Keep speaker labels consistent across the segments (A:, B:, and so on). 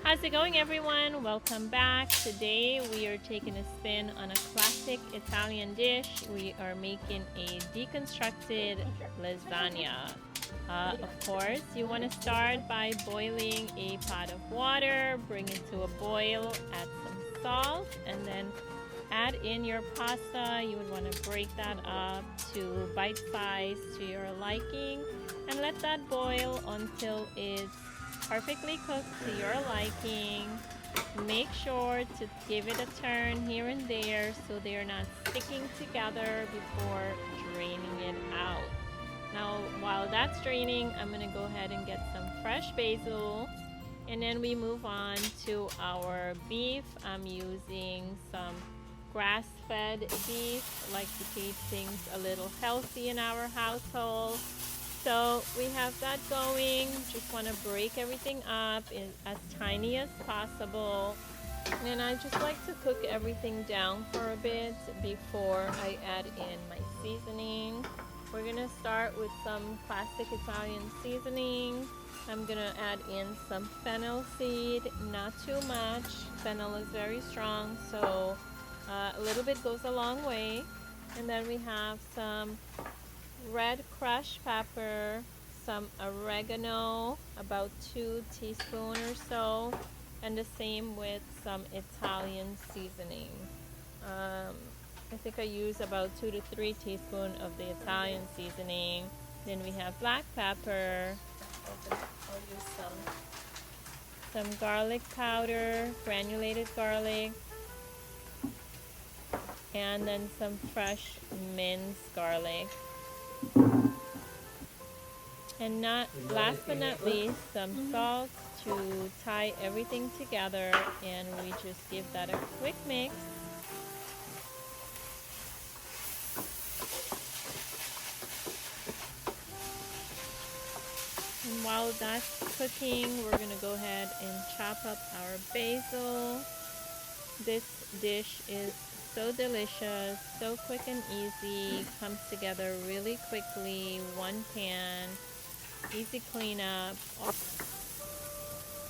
A: How's it going, everyone? Welcome back. Today we are taking a spin on a classic Italian dish. We are making a deconstructed lasagna. Of course, you want to start by boiling a pot of water, bring it to a boil, add some salt, and then add in your pasta. You would want to break that up to bite size to your liking and let that boil until it's perfectly cooked to your liking. Make sure to give it a turn here and there so they're not sticking together before draining it out. Now, while that's draining, I'm going to go ahead and get some fresh basil. And then we move on to our beef. I'm using some grass-fed beef. I like to keep things a little healthy in our household. So we have that going. Just want to break everything up as tiny as possible. And I just like to cook everything down for a bit before I add in my seasoning. We're going to start with some classic Italian seasoning. I'm going to add in some fennel seed, not too much. Fennel is very strong, so a little bit goes a long way. And then we have some red crushed pepper, some oregano, about 2 teaspoons or so, and the same with some Italian seasoning. I think I use about 2 to 3 teaspoons of the Italian seasoning. Then we have black pepper. I'll use some garlic powder, granulated garlic, and then some fresh minced garlic. And last but not least, some salt to tie everything together, and we just give that a quick mix. And while that's cooking, we're going to go ahead and chop up our basil. This dish is so delicious, so quick and easy, comes together really quickly, one pan, easy cleanup.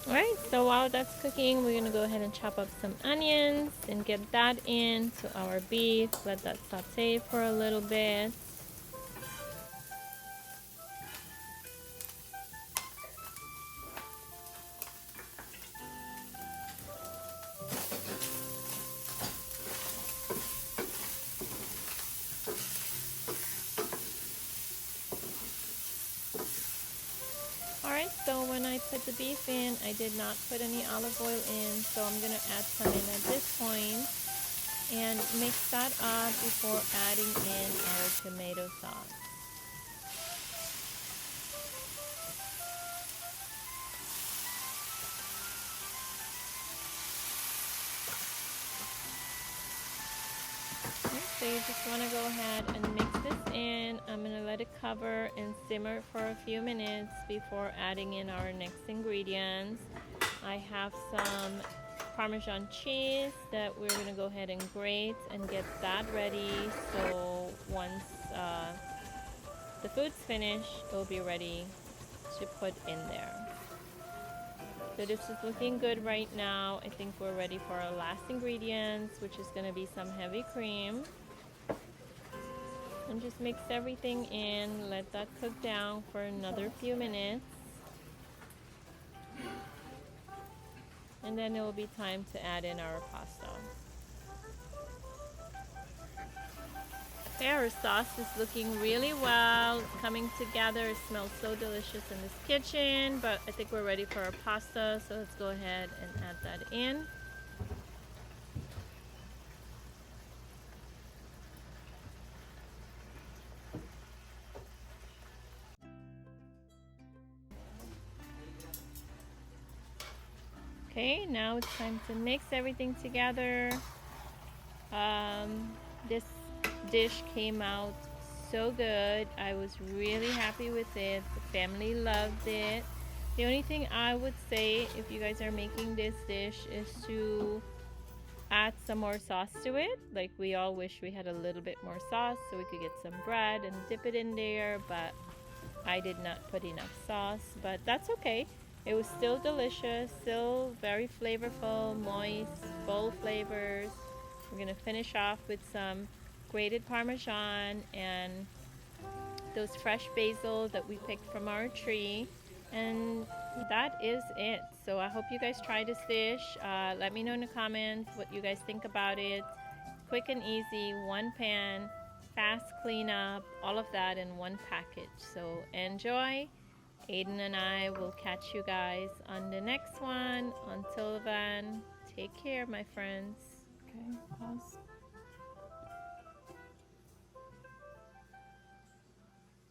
A: Alright, so while that's cooking, we're going to go ahead and chop up some onions and get that into our beef. Let that saute for a little bit. Alright, so when I put the beef in, I did not put any olive oil in, so I'm going to add some in at this point and mix that up before adding in our tomato sauce. So you just want to go ahead and mix this in. I'm going to let it cover and simmer for a few minutes before adding in our next ingredients. I have some Parmesan cheese that we're going to go ahead and grate and get that ready. So once the food's finished, it'll be ready to put in there. So this is looking good right now. I think we're ready for our last ingredients, which is going to be some heavy cream. And just mix everything in, let that cook down for another few minutes. And then it will be time to add in our pasta. Okay, our sauce is looking really well. It's coming together. It smells so delicious in this kitchen, but I think we're ready for our pasta, so let's go ahead and add that in. Okay, now it's time to mix everything together. This dish came out so good. I was really happy with it. The family loved it. The only thing I would say if you guys are making this dish is to add some more sauce to it. Like, we all wish we had a little bit more sauce so we could get some bread and dip it in there, but I did not put enough sauce, but that's okay. It was still delicious, still very flavorful, moist, bold flavors. We're gonna finish off with some grated Parmesan and those fresh basil that we picked from our tree. And that is it. So I hope you guys try this dish. Let me know in the comments what you guys think about it. Quick and easy, one pan, fast cleanup, all of that in one package. So enjoy. Aiden and I will catch you guys on the next one. Until then, take care, my friends.
B: Okay, pause.